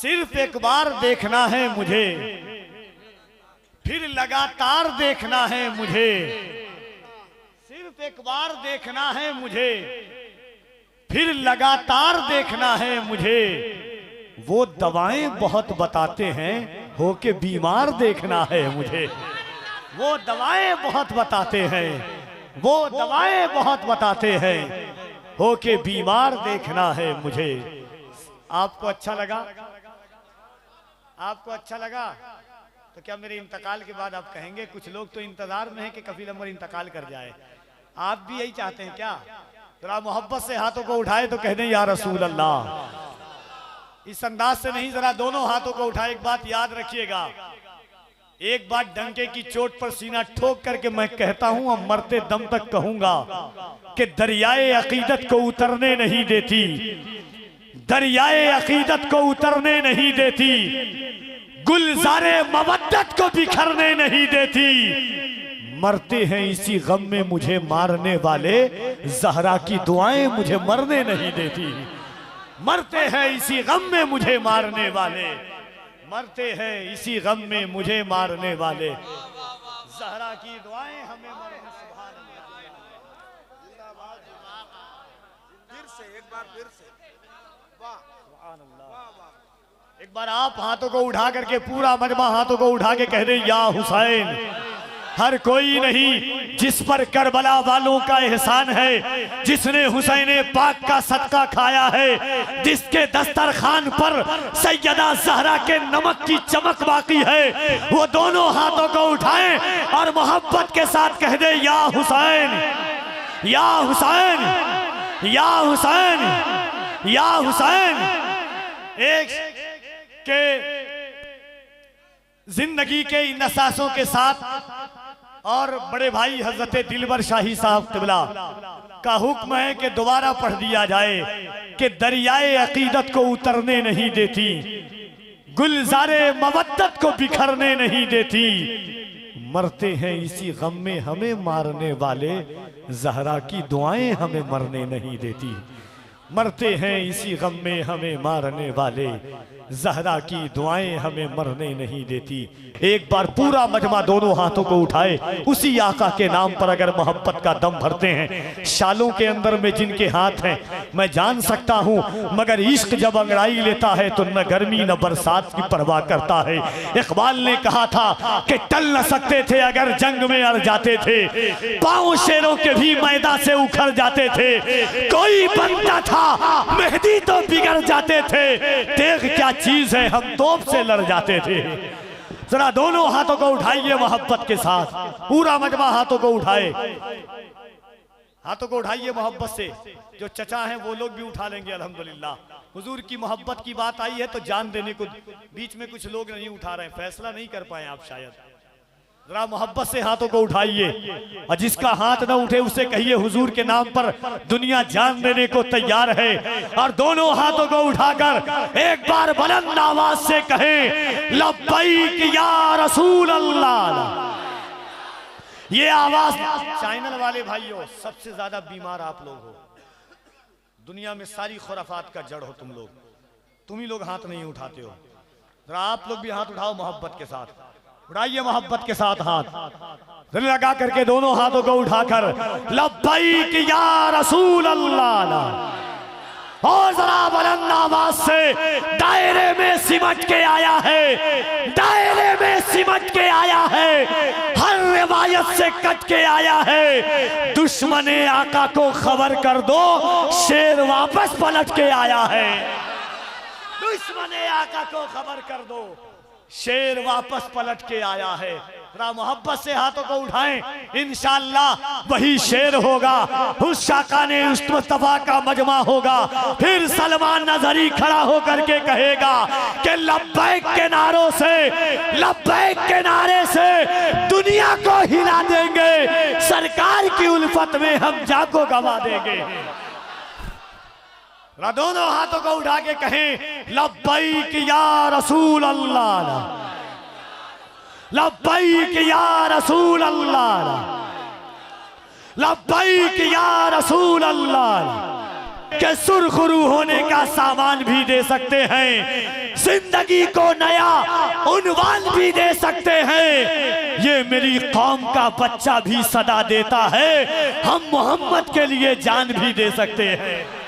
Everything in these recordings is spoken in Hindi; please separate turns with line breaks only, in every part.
सिर्फ एक बार देखना है मुझे, फिर लगातार देखना है मुझे। सिर्फ एक बार देखना है मुझे, फिर लगातार देखना है मुझे। वो दवाएं बहुत बताते हैं, होके बीमार देखना है मुझे। वो दवाएं बहुत बताते हैं, वो दवाएं बहुत बताते हैं, होके बीमार देखना है मुझे। आपको अच्छा लगा? आपको अच्छा लगा? तो क्या मेरे इंतकाल के बाद आप कहेंगे? कुछ लोग तो इंतजार में है कि कफील अमर इंतकाल कर जाए। आप भी यही चाहते हैं क्या? जरा मोहब्बत से हाथों को उठाए तो कह दें या रसूल अल्लाह। इस अंदाज से नहीं, जरा दोनों हाथों को उठाए। एक बात याद रखिएगा, एक बात डंके की चोट पर सीना ठोक करके मैं कहता हूं और मरते दम तक कहूंगा कि दरियाए अकीदत को उतरने नहीं देती, दरियाए अकीदत को उतरने नहीं देती, गुलजारे मवद्दत को बिखरने नहीं देती। मरते हैं इसी गम में मुझे मारने वाले, ज़हरा की दुआएं मुझे मरने नहीं देती। मरते हैं इसी गम में मुझे मारने वाले, मरते हैं इसी गम में मुझे मारने वाले, ज़हरा की दुआएं हमें मरने। सुभान अल्लाह।
फिर से एक बार, फिर से वाह,
सुभान अल्लाह। एक बार आप हाथों को उठा करके, पूरा मजमा हाथों को उठा के कह दे या हुसैन। हर कोई नहीं जिस पर करबला वालों का एहसान है, जिसने हुसैन पाक का सदका खाया है, जिसके दस्तरखान पर सैयदा ज़हरा के नमक की चमक बाकी है, वो दोनों हाथों को उठाएं और मोहब्बत के साथ कह दे या हुसैन, या हुसैन, या हुसैन, या हुसैन। एक के जिंदगी के इन नसासों के साथ और बड़े भाई हजरत दिलबर शाही साहब क़िबला का हुक्म है कि दोबारा पढ़ दिया जाए कि दरियाए अकीदत को उतरने नहीं देती, गुलजारे मवद्दत को बिखरने नहीं देती। मरते हैं इसी गम में हमें मारने वाले, ज़हरा की दुआएं हमें मरने नहीं देती। मरते हैं इसी गम में हमें मारने वाले, ज़हरा की दुआएं हमें मरने नहीं देती। एक बार पूरा मजमा दोनों हाथों को उठाए, उसी आका के नाम पर अगर मोहब्बत का दम भरते हैं। शालों के अंदर में जिनके हाथ हैं मैं जान सकता हूं, मगर इश्क जब अंगड़ाई लेता है तो न गर्मी न बरसात की परवाह करता है। इकबाल ने कहा था कि टल न सकते थे अगर जंग में अड़ जाते थे, पांव शेरों के भी मैदान से उखड़ जाते थे, कोई बनता था मेहदी तो बिगड़ जाते थे, देख क्या चीज है हम तोप से लड़ जाते थे। जरा दोनों हाथों को उठाइए मोहब्बत के साथ, पूरा मजमा हाथों को उठाए, हाथों को उठाइए मोहब्बत से। जो चचा हैं वो लोग भी उठा लेंगे अल्हम्दुलिल्लाह। हुजूर की मोहब्बत की बात आई है तो जान देने को बीच में कुछ लोग नहीं उठा रहे हैं, फैसला नहीं कर पाए आप शायद। जरा मोहब्बत से हाथों को उठाइए, और जिसका हाथ ना उठे उसे कहिए हुजूर के नाम पर दुनिया जान देने को तैयार है। और दोनों हाथों को उठाकर एक बार बुलंद आवाज से कहें लब्बैक या रसूल अल्लाह। ये आवाज, चैनल वाले भाइयों सबसे ज्यादा बीमार आप लोग हो, दुनिया में सारी खुराफात का जड़ हो तुम लोग, तुम ही लोग हाथ नहीं उठाते हो। जरा आप लोग भी हाथ उठाओ मोहब्बत के साथ, उठाइए मोहब्बत के साथ हाथ लगा करके दोनों हाथों को उठाकर लब्बैक या रसूल अल्लाह। और जरा बुलंद आवाज से दायरे में सिमट के आया है, दायरे में सिमट के आया है, हर रिवायत से कट के आया है। दुश्मने आका को खबर कर दो, शेर वापस पलट के आया है। दुश्मने आका को खबर कर दो, शेर वापस पलट के आया है। जरा मोहब्बत से हाथों को उठाएं, इंशाअल्लाह वही शेर होगा, उस शाकाने उस मुस्तफा का मजमा होगा। फिर सलमान नजरी खड़ा होकर के कहेगा कि लब्बैक के नारों से, लब्बैक के नारे से दुनिया को हिला देंगे, सरकार की उल्फत में हम जाको गवा देंगे। दोनों हाथों को उठा के कहें लब्बैक या रसूल अल्लाह, लब्बैक या रसूल अल्लाह, लब्बैक या रसूल अल्लाह। के सुरखरू होने का सामान भी दे सकते हैं, जिंदगी को नया उन्वान भी दे सकते हैं। ये मेरी कौम का बच्चा भी सदा देता है, हम मोहम्मद के लिए जान भी दे सकते हैं।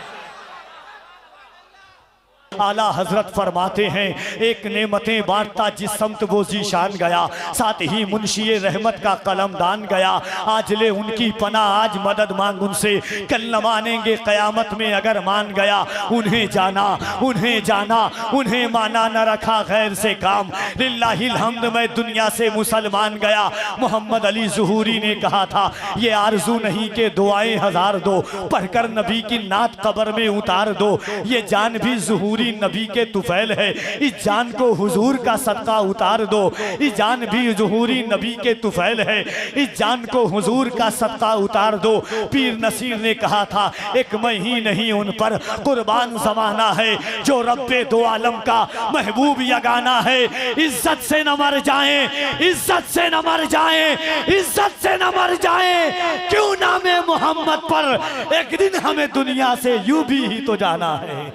आला हजरत फरमाते हैं, एक नेमतें बांटता जिस समत वो जीशान गया, साथ ही मुंशी रहमत का कलम दान गया। आज ले उनकी पना, आज मदद मांग उनसे, कल न मानेंगे कयामत में अगर मान गया। उन्हें जाना, उन्हें जाना, उन्हें माना, न रखा गैर से काम। लिल्लाहिल हम्द, मैं दुनिया से मुसलमान गया। मोहम्मद अली ज़ुहूरी ने कहा था, ये आरजू नहीं के दुआएं हजार दो, पढ़कर नबी की नात कब्र में उतार दो। ये जान भी ज़ुहूरी नबी के तुफैल है, इस जान को हुजूर का सदका उतार दो। इस जान भी ज़ुहूरी नबी के तुफैल है, इस जान को हुजूर का सदका उतार दो। पीर नसीर ने कहा था, एक मैं ही नहीं उन पर कुर्बान ज़माना है, जो रब्बे दो आलम का महबूब यगाना है। इज्जत से न मर जाएं, इज्जत से न मर जाएं, इज्जत से न मर जाएं, क्यों नामे मोहम्मद पर एक दिन हमें दुनिया से यूं भी ही तो जाना है।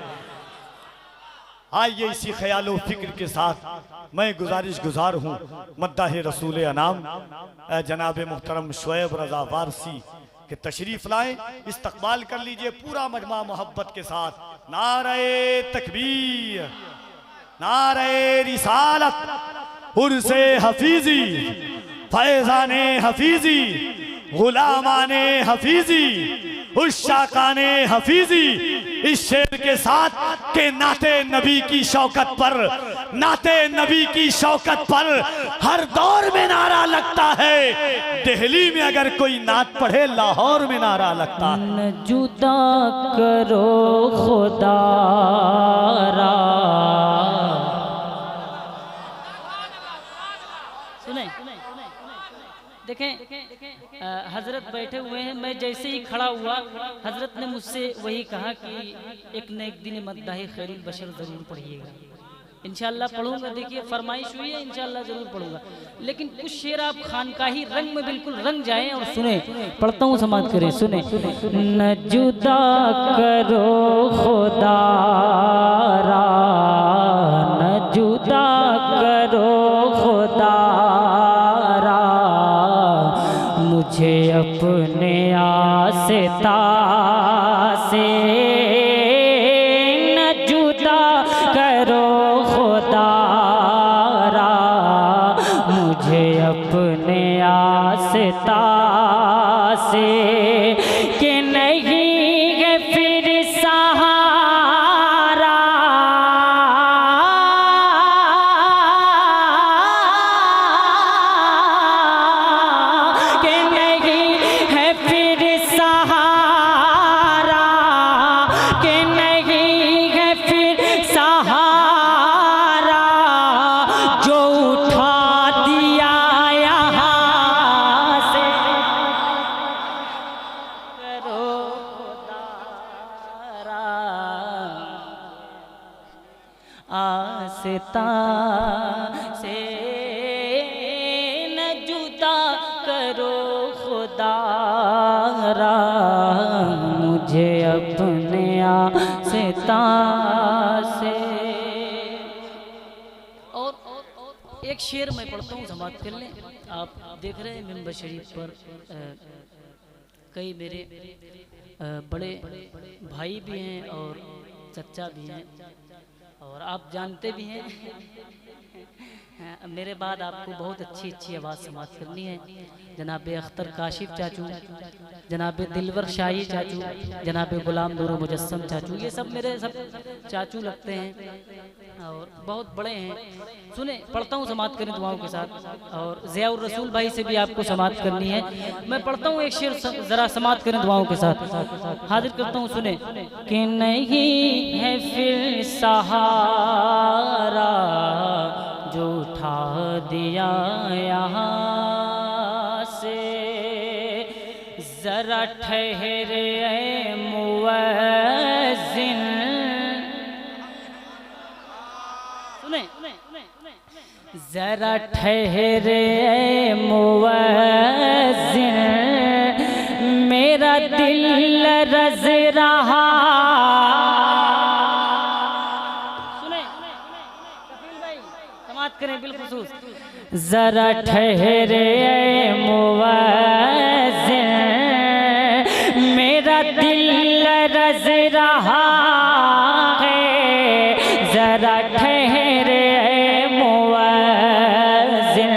आइए इसी ख्याल व फिक्र के साथ मैं गुजारिश गुजार हूँ मद्दाह रसूल अनाम जनाब मुहतरम शुएब रजा वारसी के तशरीफ लाएं, इस्तकबाल कर लीजिए पूरा मजमा मोहब्बत के साथ। नारे तकबीर, नारे रिसालत, उर्से हफीजी, फैजाने हफीजी, गुलामाने हफीजी, उशाकाने हफीजी। इस शेर के साथ के नाते नबी की शौकत पर, नाते नबी की शौकत पर हर दौर में नारा लगता है। दिल्ली में अगर कोई नात पढ़े, लाहौर में नारा लगता है।
न जुदा करो खुदा रा। सुने देखें, हजरत बैठे हुए हैं, मैं जैसे ही खड़ा हुआ हजरत ने मुझसे वही कहा कि एक न एक दिन मद्दाह खैरुल बशर ज़रूर पढ़िएगा। इंशाअल्लाह पढ़ूंगा, देखिए फरमाइश हुई है, इंशाअल्लाह ज़रूर पढ़ूंगा। लेकिन कुछ शेर आप खानकाही रंग में बिल्कुल रंग जाएं और सुने। पढ़ता हूँ, समात करें, सुने। न जुदा करो खुदा रा, न जुदा करो खुदा रा, मुझे अपने आस्ता से न जुदा करो खुदा रा, मुझे अपने आस्ता से कि नहीं है फिर सहारा। आस्ता से न जुदा करो खुदा रा, मुझे अपने आस्ता से। और एक शेर मैं पढ़ता हूँ, समाप्त कर लें। आप देख रहे हैं मिंबर शरीफ पर कई मेरे बड़े भाई भी हैं और चचा भी हैं, और आप जानते भी हैं मेरे बाद आपको बहुत अच्छी अच्छी आवाज़ समाप्त करनी है। जनाब अख्तर काशिफ चाचू, जनाब दिलवर शाही चाचू, जनाब गुलाम नूर मुजस्सम चाचू, ये सब मेरे सब चाचू लगते हैं और बहुत बड़े हैं। सुने, पढ़ता हूँ, समाप्त करें दुआओं के साथ। और ज़ियाउर रसूल भाई से भी आपको समाप्त करनी है। मैं पढ़ता हूँ एक शेर, ज़रा समाप्त करें दुआओं के साथ। हाजिर करता हूँ, सुने। कि नहीं है फिर सहारा जो उठा दिया यहाँ से, जरा ठहरे ऐ मुअज्जिन। सुने, जरा ठहरे ऐ मुअज्जिन, मेरा दिल रज रहा। समाप्त करें बिलखुसूस। जरा ठहरे मुवज़्ज़िन, मेरा दिल लरज़ रहा है। जरा ठहरे मुवज़्ज़िन,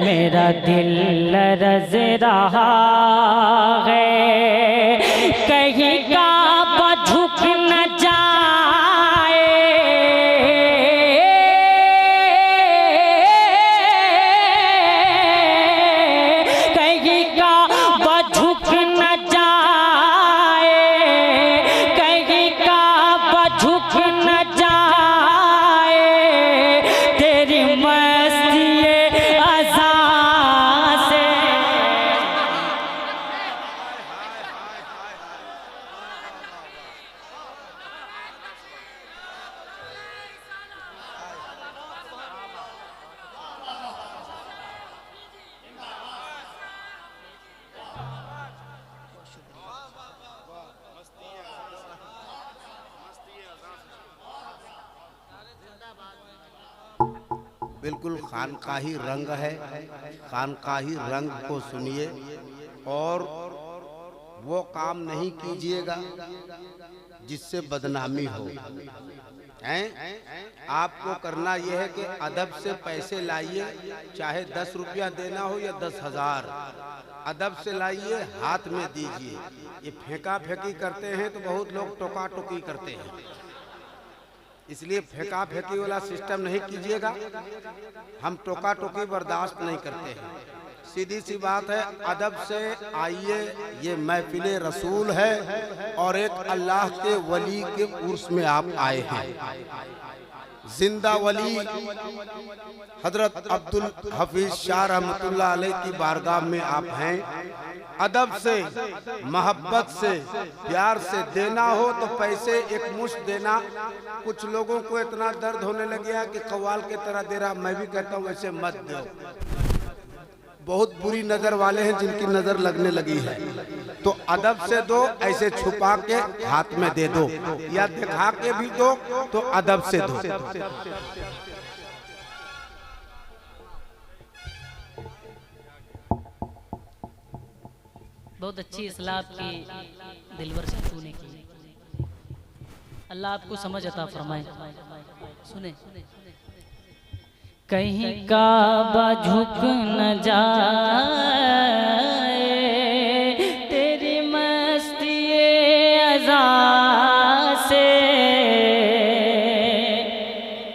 मेरा दिल लरज़ रहा है। कहीं काबा झुक न जाए, कहीं काबा झुक न जाए, कहीं काबा झुक न जाए। तेरी मस्ती अज़ा से
बिल्कुल खानकाही रंग है। खानकाही रंग को सुनिए और वो काम नहीं कीजिएगा जिससे बदनामी हो। हैं? आपको करना यह है कि अदब से पैसे लाइए, चाहे 10 रुपया देना हो या 10,000, अदब से लाइए, हाथ में दीजिए। ये फेंका फेंकी करते हैं तो बहुत लोग टोका टोकी करते हैं, इसलिए फेंका फेंकी वाला सिस्टम नहीं कीजिएगा। हम टोका टोकी बर्दाश्त नहीं करते हैं। सीधी सी बात है, अदब से आइए। ये महफिल रसूल है और एक अल्लाह के वली के उर्स में आप आए हैं। जिंदा वली हजरत अब्दुल हफीज शाह रहमतुल्लाह अलैह की बारगाह में आप हैं। अदब से, मोहब्बत से, प्यार से देना हो तो पैसे एक मुश्त देना। कुछ लोगों को इतना दर्द होने लग गया कि कव्वाल की तरह दे रहा। मैं भी कहता हूँ वैसे मत दो। बहुत बुरी नजर वाले हैं जिनकी नजर लगने लगी है, तो अदब से दो, ऐसे छुपा के हाथ में दे दो या दिखा के भी दो, तो अदब से दो।
बहुत अच्छी इस्लाह आपकी दिलवर सासू ने की। अल्लाह आपको समझ अता फरमाए। सुने, कहीं काबा झुक न जाए, तेरी मस्ती अज़ा से।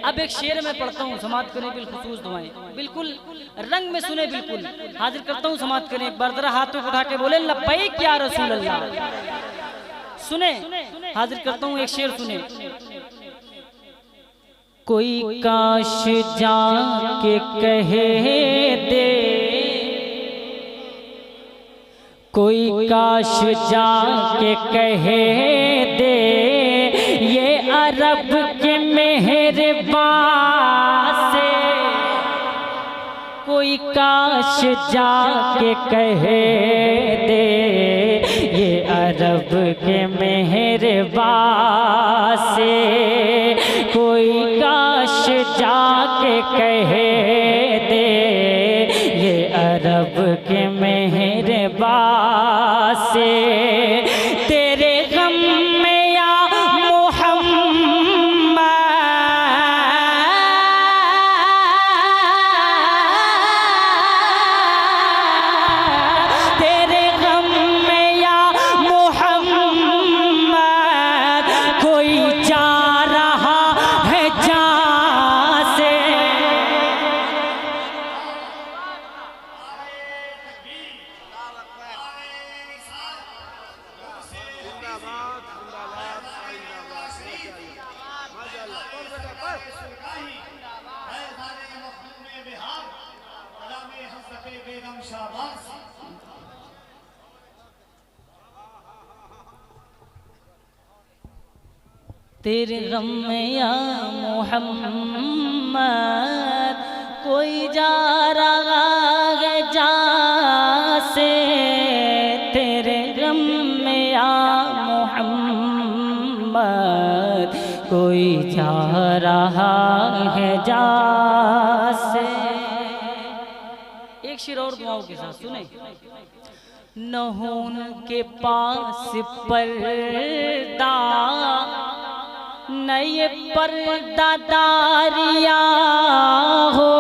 अब एक शेर में पढ़ता हूँ, समाप्त करें बिलखुसूस दुआएं, बिल्कुल रंग में सुने, बिल्कुल हाजिर करता हूँ, समाप्त करें। एक बार जरा हाथों को उठा के बोले लब्बैक या रसूल अल्लाह। सुने, हाजिर करता हूँ, एक शेर सुने। कोई काश जाके कहे दे, कोई काश जाके कहे दे, ये अरब के मेहरबान से। कोई काश जाके कहे दे, ये अरब के मेहरबान से। कोई काश जाके कहे दे, ये अरब के मेहरबान से। तेरे गम में या मोहम्मद, तेरे गम में या मोहम्मद, कोई जा रहा है जान से। तेरे गम में या मोहम्मद, कोई जा रहा है जान से। तेरे गम में या मोहम्मद, कोई जा रहा है जा से। एक शेर और दुआओं के साथ सुने। न हो उनके पास पर्दा न ये पर्दादारिया हो,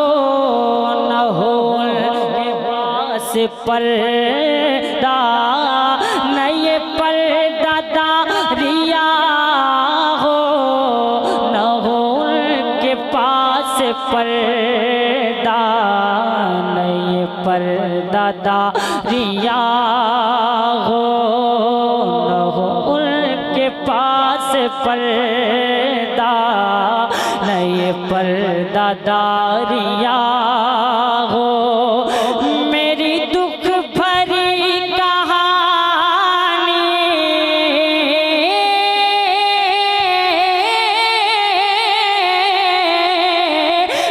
न हो उनके पास पर्दा न ये पर्दादारिया हो, न हो उनके पास पर्दा न ये पर्दादारिया हो, न हो उनके पास पर्दा न ये पर्दादारिया हो। मेरी दुख भरी कहानी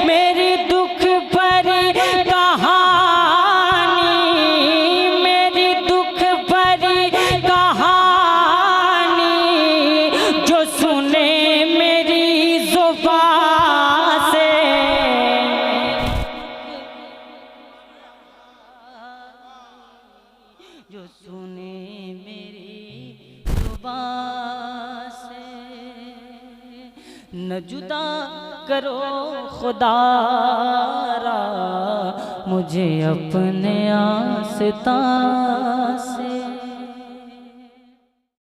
मेरी दुख भरी कहानी मेरी दुख भरी कहानी जो सुने मेरी जुबान से, जो सुने मेरी जुबान से। न जुदा करो खुदारा मुझे अपने आस्था से।